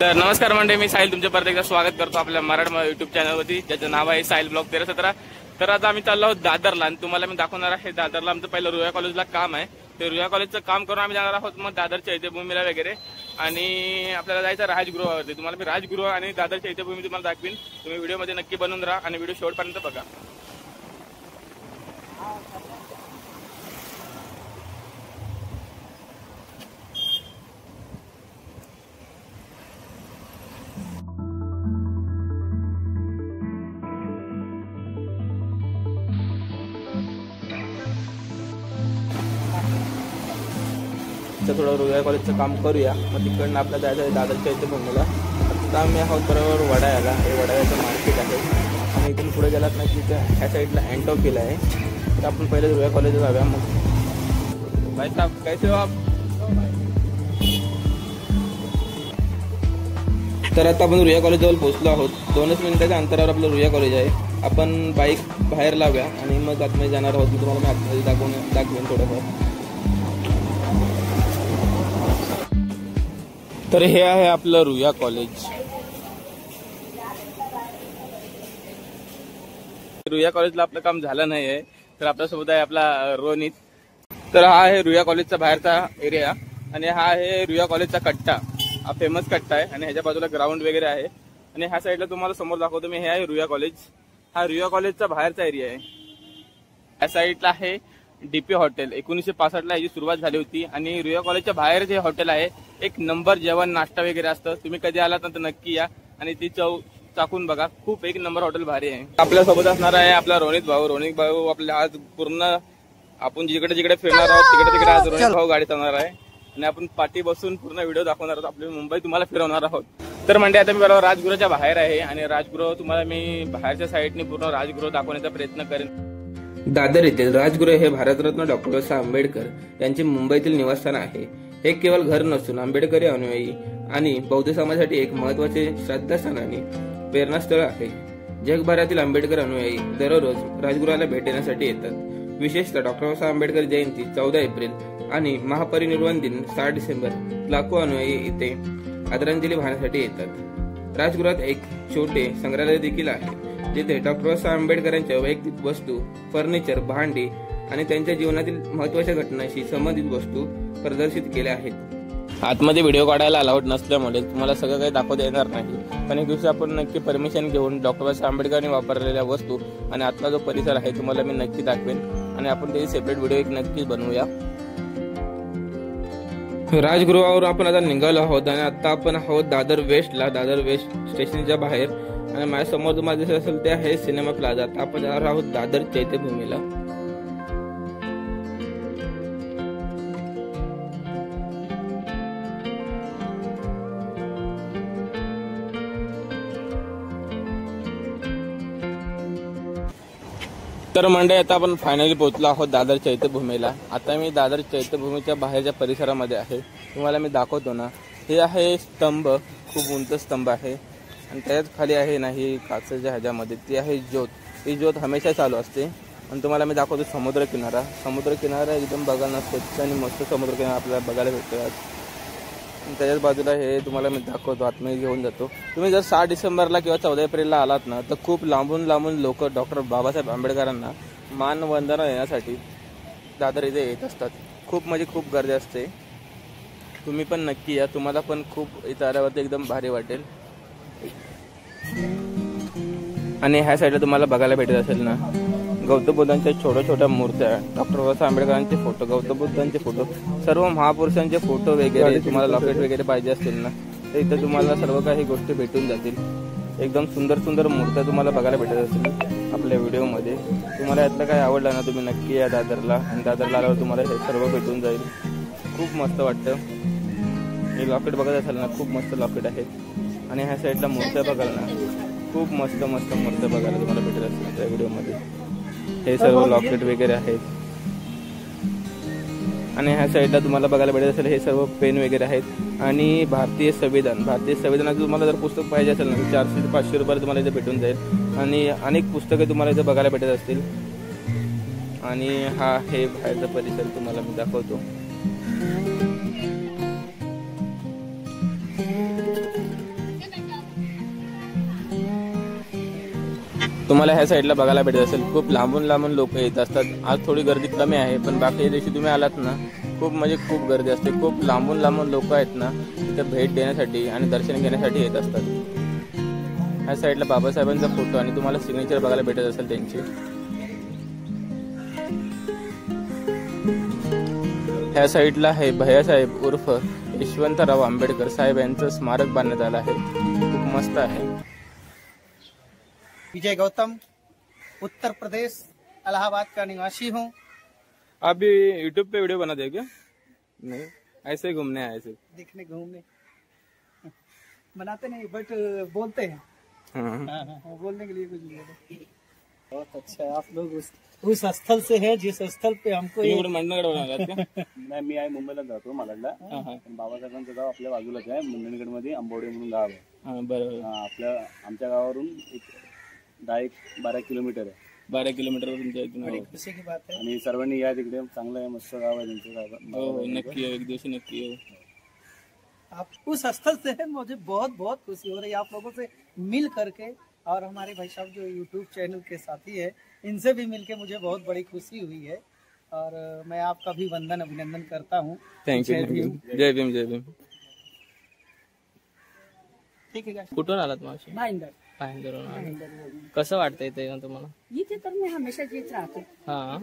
तर नमस्कार मंडळी, मी साहिल तुमचे परत एकदा स्वागत करतो आपल्या मराठी युट्यूब चॅनलवरती, ज्याचं नाव आहे साहिल ब्लॉग 1317। तर आता आम्ही चाललो आहोत दादरला आणि तुम्हाला मी दाखवणार आहे दादरला आमचं पहिलं रुया कॉलेजला काम आहे। ते रुया कॉलेजचं काम करून आम्ही जाणार आहोत मग दादर चैत्यभूमीला वगैरे, आणि आपल्याला जायचं राजगृहावरती। तुम्हाला मी राजगृह आणि दादर चैत्यभूमी तुम्हाला दाखवीन, तुम्ही व्हिडिओमध्ये नक्की बनवून राहा आणि व्हिडिओ शेवटपर्यंत बघा। थोडं रुया कॉलेजचं काम करूया, मग तिकडनं आपल्याला जायचं आहे दादर चैत्यभूमीला। आता आम्ही आहोत बरोबर वडाळ्याला, हे वडाळ्याचं मार्केट आहे आणि इथून पुढे गेलात ना की ह्या साईडला अँटो केला आहे। तर आपण पहिले रुया कॉलेजला जाऊया। मग भाई साहब कैसे हो आप? तर आता आपण रुया कॉलेजजवळ पोहोचलो आहोत। 2 मिनिटाच्या अंतरावर आपलं रुया कॉलेज आहे। आपण बाईक बाहेर लावूया आणि मग आतमध्ये जाणार आहोत। मी तुम्हाला आतमध्ये दाखवेन थोडंफार। तर हे आहे आपलं रुया कॉलेज। रुया कॉलेजला आपलं काम झालं नाही आहे, तर आपल्यासोबत आहे आपला रोनित। तर हा आहे रुया कॉलेजचा बाहेरचा एरिया आणि हा आहे रुया कॉलेजचा कट्टा, हा फेमस कट्टा आहे आणि ह्याच्या बाजूला ग्राउंड वगैरे आहे। आणि ह्या साईडला तुम्हाला समोर दाखवतो मी, हे आहे रुया कॉलेज। हा रुया कॉलेजचा बाहेरचा एरिया आहे। ह्या साईडला आहे डीपी हॉटेल। 1965ला याची सुरुवात झाली होती आणि रुया कॉलेजच्या बाहेर जे हॉटेल आहे, एक नंबर जेवण नाश्ता वगैरे असतं। तुम्ही कधी आलात ना तर नक्की या आणि ती चव चाकून बघा, खूप एक नंबर हॉटेल भारी आहे। आपल्या सोबत असणार आहे आपला रोनित भाऊ। रोनित भाऊ आपल्या आज पूर्ण आपण जिकडे जिकडे फिरणार आहोत तिकडे तिकडे आज रोनित भाऊ गाडी चालवणार आहे आणि आपण पाठी बसून पूर्ण व्हिडिओ दाखवणार आहोत। आपली मुंबई तुम्हाला फिरवणार आहोत। तर म्हणजे आता मी बरोबर राजगृहाच्या बाहेर आहे आणि राजगृह तुम्हाला मी बाहेरच्या साईडने पूर्ण राजगृह दाखवण्याचा प्रयत्न करेन। दादर येथील राजगृह हे भारतरत्न डॉक्टर बाबासाहेब आंबेडकर यांचे मुंबईतील निवासस्थान आहे। हे केवळ घर नसून आंबेडकरी अनुयायी आणि बौद्ध समाजासाठी एक महत्त्वाचे श्रद्धास्थान आणि प्रेरणास्थळ आहे। जगभरातील आंबेडकर अनुयायी दररोज राजगृहाला भेट देण्यासाठी येतात। विशेषतः डॉक्टर बाबासाहेब आंबेडकर जयंती 14 एप्रिल आणि महापरिनिर्वाण दिन 7 डिसेंबर लाखो अनुयायी इथे आदरांजली वाहण्यासाठी येतात। राजगृहात एक छोटे संग्रहालय देखील आहे, जिथे डॉक्टर बाबासाहेब आंबेडकरांच्या वैयक्तिक वस्तू, फर्निचर, भांडी आणि त्यांच्या जीवनातील महत्त्वाच्या घटनांशी संबंधित वस्तू प्रदर्शित केल्या आहेत। आतमध्ये व्हिडिओ काढायला अलाउड नसल्यामुळे तुम्हाला सगळं काही दाखवता येणार नाही, पण एक दिवशी आपण नक्की परमिशन घेऊन डॉक्टर बाबासाहेब आंबेडकरांनी वापरलेल्या वस्तू आणि आतला जो परिसर आहे तुम्हाला मी नक्की दाखवेन आणि आपण त्याची सेपरेट व्हिडिओ एक नक्कीच बनवूया। राजगृहावर आपण आता निघालो आहोत आणि आता आपण आहोत दादर वेस्टला, दादर वेस्ट स्टेशनच्या बाहेर आणि माझ्यासमोर तुम्हाला दिसत असेल ते आहे सिनेमा प्लाझा। आता आपण जाणार आहोत दादर चैत्यभूमीला। तर मंडळी आता आपण फायनली पोहोचलो आहोत दादर चैत्यभूमीला। आता मी दादर चैत्यभूमीच्या बाहेरच्या परिसरामध्ये आहे, तुम्हाला मी दाखवतो ना। हे आहे स्तंभ, खूप उंच स्तंभ आहे आणि त्याच्याच खाली आहे ना ही काचेच्या ह्याच्यामध्ये ती आहे ज्योत। ही ज्योत हमेशा चालू असते आणि तुम्हाला मी दाखवतो समुद्रकिनारा। समुद्रकिनारा एकदम बघायला स्वच्छ आणि मस्त समुद्रकिनारा आपल्याला बघायला भेटतो। त्याच्याच बाजूला हे तुम्हाला मी दाखवतो, आतमध्ये घेऊन जातो। तुम्ही जर 7 डिसेंबरला किंवा 14 एप्रिलला आलात ना तर खूप लांबून लांबून लोक डॉक्टर बाबासाहेब आंबेडकरांना मानवंदना देण्यासाठी दादर इथे येत असतात। खूप म्हणजे खूप गर्दी असते, तुम्ही पण नक्की या, तुम्हाला पण खूप इथं आल्यावरती एकदम भारी वाटेल। आणि ह्या साईडला तुम्हाला बघायला भेटत असेल ना गौतम बुद्धांच्या छोट्या छोट्या मूर्त्या, डॉक्टर बाबासाहेब आंबेडकरांचे फोटो, गौतम बुद्धांचे फोटो, सर्व महापुरुषांचे फोटो वगैरे। तुम्हाला लॉकेट वगैरे पाहिजे असतील ना तर इथं तुम्हाला सर्व काही गोष्टी भेटून जातील। एकदम सुंदर सुंदर मूर्त्या तुम्हाला बघायला भेटत असतील आपल्या व्हिडिओमध्ये। तुम्हाला यातलं काही आवडलं ना तुम्ही नक्की या दादरला आणि दादरला आल्यावर तुम्हाला हे सर्व भेटून जाईल। खूप मस्त वाटतं। हे लॉकेट बघत असाल ना, खूप मस्त लॉकेट आहेत आणि ह्या साईडला मूर्त्या बघाल ना, खूप मस्त मस्त मूर्त्या बघायला तुम्हाला भेटत असतील त्या व्हिडिओमध्ये। हे सर्व लॉकेट वगैरे आहेत आणि ह्या साईडला तुम्हाला बघायला भेटत असेल हे सर्व पेन वगैरे आहेत। आणि भारतीय संविधानाचं तुम्हाला जर पुस्तक पाहिजे असेल ना 400 ते 500 रुपये तुम्हाला इथे भेटून जाईल आणि अनेक पुस्तके तुम्हाला इथे बघायला भेटत असतील। आणि हा हे बाहेरचा परिसर तुम्हाला मी दाखवतो। तुम्हाला ह्या साईडला बघायला भेटत असेल खूप लांबून लांबून लोक येत असतात. आज थोडी गर्दी कमी आहे, पण बाकी दिवशी तुम्ही आलात ना खूप म्हणजे खूप गर्दी असते. खूप लांबून लांबून लोक आहेत ना इथं भेट देण्यासाठी आणि दर्शन घेण्यासाठी येत असतात. ह्या साईडला बाबासाहेबांचा फोटो आणि तुम्हाला सिग्नेचर बघायला भेटत असेल त्यांची. ह्या साईडला आहे भैयासाहेब उर्फ यशवंतराव आंबेडकर साहेब यांचं स्मारक बांधण्यात आलं आहे. खूप मस्त आहे. विजय गौतम, उत्तर प्रदेश, इलाहाबाद का निवासी हूँ। आप भी यूट्यूब पे वीडियो बनाते हो क्या? नहीं, ऐसे ही घूमने आए थे। देखने घूमने बनाते नहीं बट बोलते हैं। हाँ, बोलने के लिए कुछ नहीं है। बहुत अच्छा है, आप लोग उस स्थल से है जिस स्थल पे हमको नाही, मी आहे मुंबईला जातो मालाडला. बाबासाहेबांचं गाव आपल्या बाजूलाच आहे. मंडणगड मध्ये आंबवडे म्हणून गाव आहे. बरोबर. आमच्या गावावरून 10-12 किलोमीटर आहे. 12 किलोमीटर तुमच्या इथून. खुशी की बात है. आणि सर्वांनी या तिकडे, चांगलं आहे, मस्त गाव आहे त्यांचं गाव. हो, नक्की एक दिवशी नक्की हो. आप उस स्थल से है, मुझे बहुत बहुत खुशी हो रही है आप लोगों से मिल करके, और हमारे भाई साहब जो यूट्यूब चैनल के साथी है इनसे भी मिलके मुझे बहुत बड़ी खुशी हुई है. और मैं आपका भी वंदन अभिनंदन करता हूँ. Thank you. जय भीम. जय भीम. ठीक आहे. कुठून आलात मावशी? भाईंदर. कसं वाटतंय ते तुम्हाला? इथे तर मी हमेशा येत राहते. हा.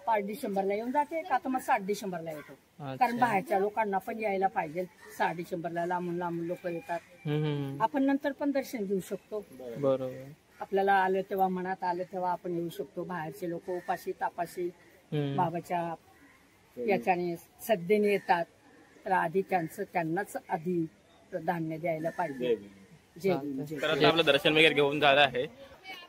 5 डिसेंबरला येऊन जाते का तर मग 7 डिसेंबरला येतो. कारण बाहेरच्या लोकांना पण यायला पाहिजे. 6 डिसेंबरला लांबून लांबून लोक येतात. आपण नंतर पण दर्शन घेऊ शकतो. बरोबर. आपल्याला आलं तेव्हा, मनात आलं तेव्हा आपण येऊ शकतो. बाहेरचे लोक उपाशी तापाशी बाबाच्या याच्याने सद्धेने येतात, तर आधी त्यांनाच आधी धान्य द्यायला पाहिजे. तर आता आपलं दर्शन वगैरे घेऊन झालं आहे.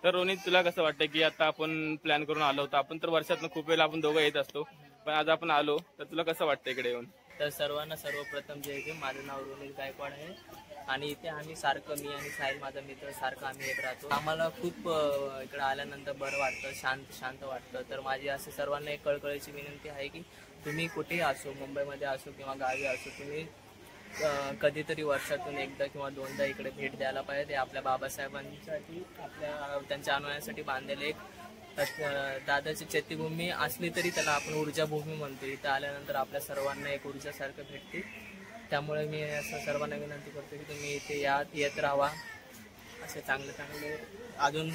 तर रोनित, तुला कसं वाटतं की आता आपण प्लॅन करून आलो होतो? आपण तर वर्षातनं खूप वेळा आपण दोघं येत असतो, पण आज आपण आलो, तर तुला कसं वाटतं इकडे येऊन? तर सर्वांना सर्वप्रथम जय भीम. माझं नाव रोनित गायकवाड आहे आणि इथे आम्ही सारखं, मी आणि साहिल माझा मित्र, सारखं आम्ही येत राहतो. आम्हाला खूप इकडे आल्यानंतर बरं वाटतं, शांत वाटतं. तर माझी असं सर्वांना एक कळकळीची विनंती आहे की तुम्ही कुठेही असो, मुंबईमध्ये असो किंवा गावी असो, तुम्ही कधीतरी वर्षातून एकदा किंवा दोनदा इकडे भेट द्यायला पाहिजे. ते आपल्या बाबासाहेबांसाठी, त्यांच्या अनुयायांसाठी बांधलेले एक दादाची चैत्यभूमी असली तरी त्याला आपण ऊर्जा भूमी म्हणतो. इथं आल्यानंतर आपल्या सर्वांना एक ऊर्जासारखं भेटते. त्यामुळे मी असं सर्वांना विनंती करतो की तुम्ही इथे येत राहा. असे चांगले अजून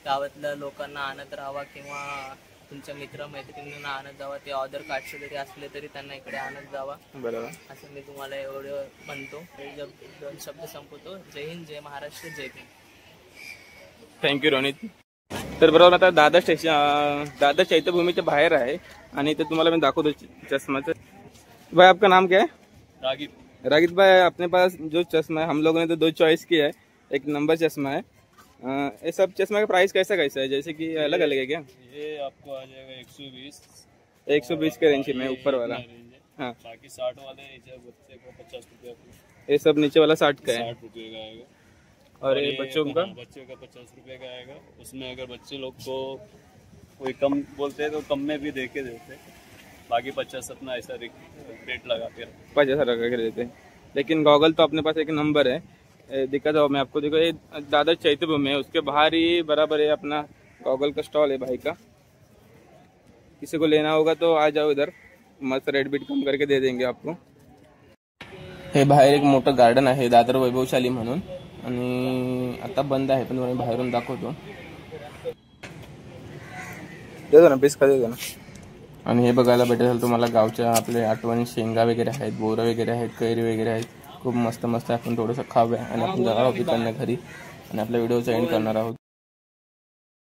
गावातल्या लोकांना आणत राहा किंवा तुमच्या मित्रमैत्रिणींना आणत जावा. ते ऑदर कास्टचे जरी असले तरी त्यांना इकडे आणत जावा. बरोबर. असं मी तुम्हाला एवढं म्हणतो. 2 शब्द संपवतो. जय हिंद, जय महाराष्ट्र, जय भीम. थँक्यू रोनित. तर बरोबर, आता दादा चैत्यभूमीच्या बाहेर आहे आणि ते तुम्हाला मैं दाखवतो चश्माचं. भाई, आपका नाम क्या है? रागित भाई, अपने पास जो चश्मा है, हम लोगों ने तो 2 चॉइस किया है. एक नंबर चश्मा है. ये सब चश्मा का प्राइस कैसा है? जैसे कि अलग अलग है क्या? ये आपको आ जाएगा 120 के रेंज में ऊपर वाला. हाँ, बाकी 60 वाले बच्चे को 50 रुपये. ये सब नीचे वाला 60 का है. 60 रुपये का आएगा. और ये बच्चों का? बच्चों का 50 रुपये का आएगा. उसमें अगर बच्चे लोग को कोई कम बोलते हैं तो कम में भी दे के देते. बाकी 50 अपना ऐसा रेट लगा के 50 लगा के देते. लेकिन गॉगल तो अपने पास एक नंबर है. दिक्कत हो मैं आपको, देखो ये दादा चैत्यभूमि है, उसके बाहर ही बराबर है अपना गॉगल का स्टॉल है भाई का. किसी को लेना होगा तो आ जाओ इधर, मस्त रेट बीट कम करके दे देंगे आपको. हे बाहेर एक मोठं गार्डन आहे, दादर वैभवशाली म्हणून, आणि आता बंद आहे, पण तुम्हाला बाहेरून दाखवतो. देतो ना, पीस देतो ना. आणि हे बघायला भेटेल तुम्हाला गावच्या आपले आठवणी, शेंगा वगैरे आहेत, बोरं वगैरे आहेत, कैरी वगैरे आहेत. खूप मस्त आपण थोडंसं खाऊया आणि आपण जाणार आहोत तिकडनं घरी आणि आपल्या व्हिडिओचा एंड करणार आहोत.